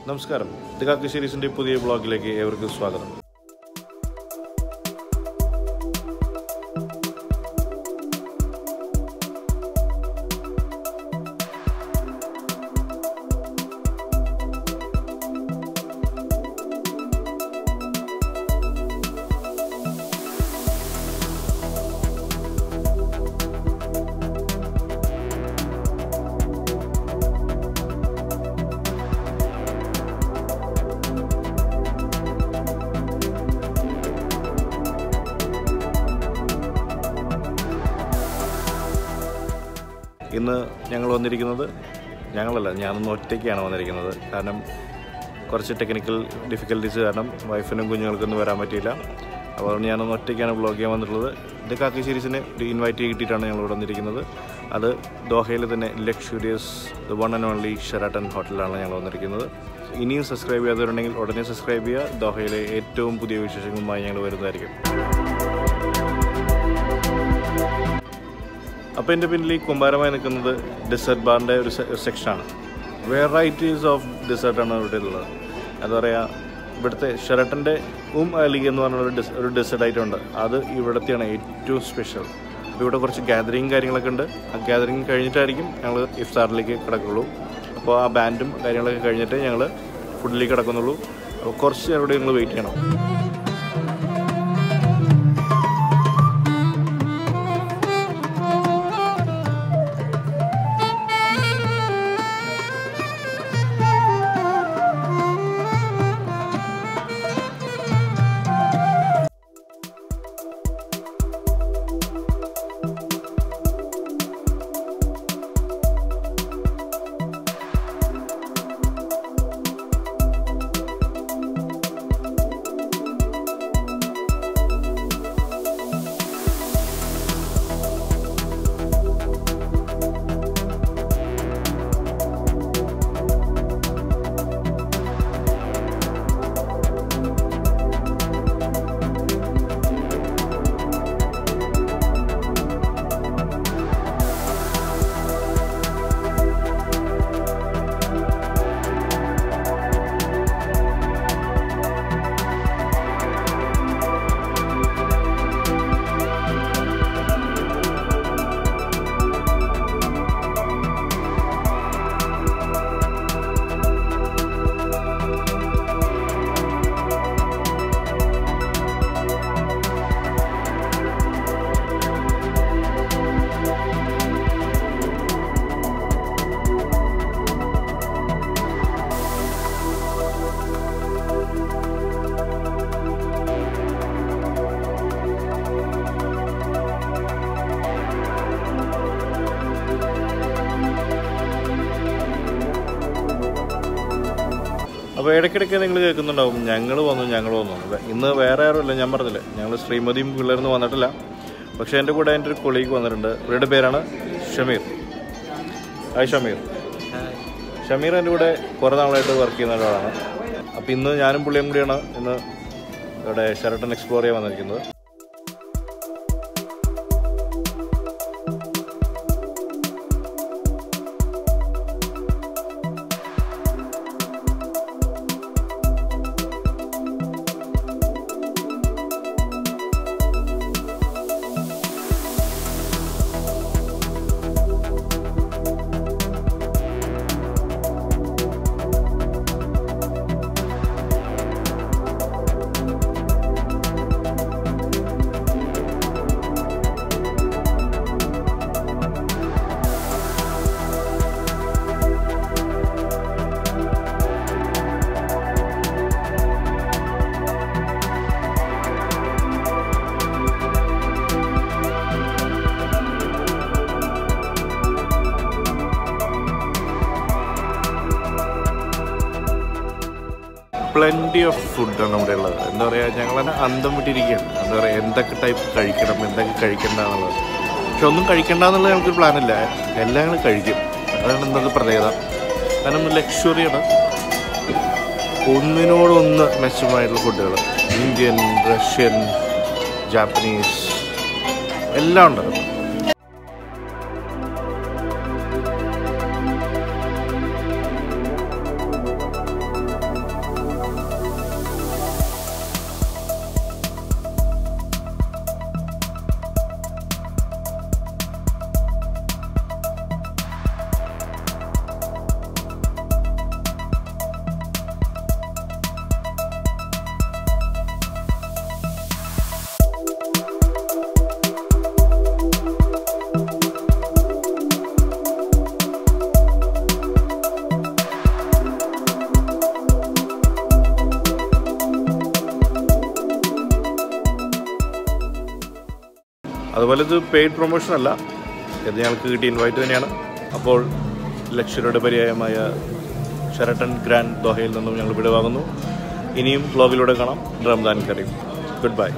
നമസ്കാരം, Kakkasserysന്റെ പുതിയ വ്ളോഗിലേക്ക് ഏവർക്കും സ്വാഗതം. ഇന്ന് ഞങ്ങൾ വന്നിരിക്കുന്നത്, ഞാനൊന്ന് ഒറ്റയ്ക്കാണ് വന്നിരിക്കുന്നത്. കാരണം കുറച്ച് ടെക്നിക്കൽ ഡിഫിക്കൽട്ടീസ് കാരണം വൈഫിനും കുഞ്ഞുങ്ങൾക്കൊന്നും വരാൻ പറ്റിയില്ല. അപ്പോൾ ഞാനൊന്ന് ഒറ്റയ്ക്കാണ് വ്ളോഗ് ചെയ്യാൻ വന്നിട്ടുള്ളത്. Kakkasserysനെ ഒരു ഇൻവൈറ്റ് കിട്ടിയിട്ടാണ് ഞങ്ങൾ ഇവിടെ വന്നിരിക്കുന്നത്. അത് ദോഹയിൽ തന്നെ luxurious the one and only Sheraton ഹോട്ടലിലാണ് ഞങ്ങൾ വന്നിരിക്കുന്നത്. ഇനിയും സബ്സ്ക്രൈബ് ചെയ്യാത്തവരുണ്ടെങ്കിൽ ഉടനെ സബ്സ്ക്രൈബ് ചെയ്യുക. ദോഹയിലെ ഏറ്റവും പുതിയ വിശേഷങ്ങളുമായി ഞങ്ങൾ വരുന്നതായിരിക്കും. അപ്പോൾ എൻ്റെ പിന്നിൽ ഈ കുമ്പാരമായി നിൽക്കുന്നത് ഡെസേർട്ട് ബാറിൻ്റെ ഒരു സെക്ഷനാണ്. വെറൈറ്റീസ് ഓഫ് ഡെസേർട്ടാണ് ഇവിടെ ഉള്ളത്. എന്താ പറയുക, ഇവിടുത്തെ ഷെറാട്ടൻ്റെ അലി എന്ന് പറഞ്ഞൊരു ഒരു ഡെസേർട്ട് ഐറ്റം ഉണ്ട്. അത് ഇവിടുത്തെയാണ് ഏറ്റവും സ്പെഷ്യൽ. അപ്പോൾ ഇവിടെ കുറച്ച് ഗാദറിങ് കാര്യങ്ങളൊക്കെ ഉണ്ട്. ആ ഗാദറിങ് കഴിഞ്ഞിട്ടായിരിക്കും ഞങ്ങൾ ഇഫ്താറിലേക്ക് കിടക്കുള്ളൂ. അപ്പോൾ ആ ബാൻഡും കാര്യങ്ങളൊക്കെ കഴിഞ്ഞിട്ട് ഞങ്ങൾ ഫുഡിലേക്ക് കിടക്കുന്നുള്ളൂ. അപ്പോൾ കുറച്ച് നേരം ഇവിടെ നിങ്ങൾ വെയിറ്റ് ചെയ്യണം. അപ്പോൾ ഇടയ്ക്കിടയ്ക്ക് നിങ്ങൾ കേൾക്കുന്നുണ്ടാവും ഞങ്ങൾ വന്നു. ഇന്ന് വേറെ ആരുമില്ല, ഞാൻ പറഞ്ഞില്ലേ, ഞങ്ങൾ ശ്രീമതിയും പിള്ളേർന്ന് വന്നിട്ടില്ല. പക്ഷേ എൻ്റെ കൂടെ എൻ്റെ ഒരു കൊളീഗ് വന്നിട്ടുണ്ട്. ഇവരുടെ പേരാണ് ഷമീർ. ഹായ് ഷമീർ. ഷമീർ എൻ്റെ കൂടെ കുറേ നാളായിട്ട് വർക്ക് ചെയ്യുന്ന ഒരാളാണ്. അപ്പോൾ ഇന്ന് ഞാനും പുള്ളിയും കൂടിയാണ് ഇന്ന് ഇവിടെ ഷെറാട്ടൺ എക്സ്പ്ലോർ ചെയ്യാൻ വന്നിരിക്കുന്നത്. പ്ലെൻറ്റി ഓഫ് ഫുഡാണ് ഇവിടെ ഉള്ളത്. എന്താ പറയുക, ഞങ്ങളെന്നെ അന്തം വിട്ടിരിക്കുകയാണ്. എന്താ പറയുക, എന്തൊക്കെ ടൈപ്പ് കഴിക്കണം, എന്തൊക്കെ കഴിക്കണ്ട എന്നുള്ളത്. പക്ഷെ ഒന്നും കഴിക്കണ്ട എന്നുള്ളത് ഞങ്ങൾക്കൊരു പ്ലാനില്ല. എല്ലാം ഞങ്ങൾ കഴിക്കും. അതാണ് ഇന്നത്തെ പ്രത്യേകത. കാരണം ലക്ഷറിയാണ്. ഒന്നിനോടൊന്ന് മെച്ചമായിട്ടുള്ള ഫുഡുകൾ, ഇന്ത്യൻ, റഷ്യൻ, ജാപ്പനീസ് എല്ലാം ഉണ്ട്. അതുപോലെ ഇത് പെയ്ഡ് പ്രൊമോഷൻ അല്ല, ഇത് ഞങ്ങൾക്ക് കിട്ടിയ ഇൻവൈറ്റ് തന്നെയാണ്. അപ്പോൾ ലക്ഷറിയുടെ പര്യായമായ ഷെറട്ടൺ ഗ്രാൻഡ് ദോഹയിൽ നിന്നും ഞങ്ങൾ വിടവാങ്ങുന്നു. ഇനിയും വ്ലോഗിലൂടെ കാണാം. റമദാൻ കരീം. Good by.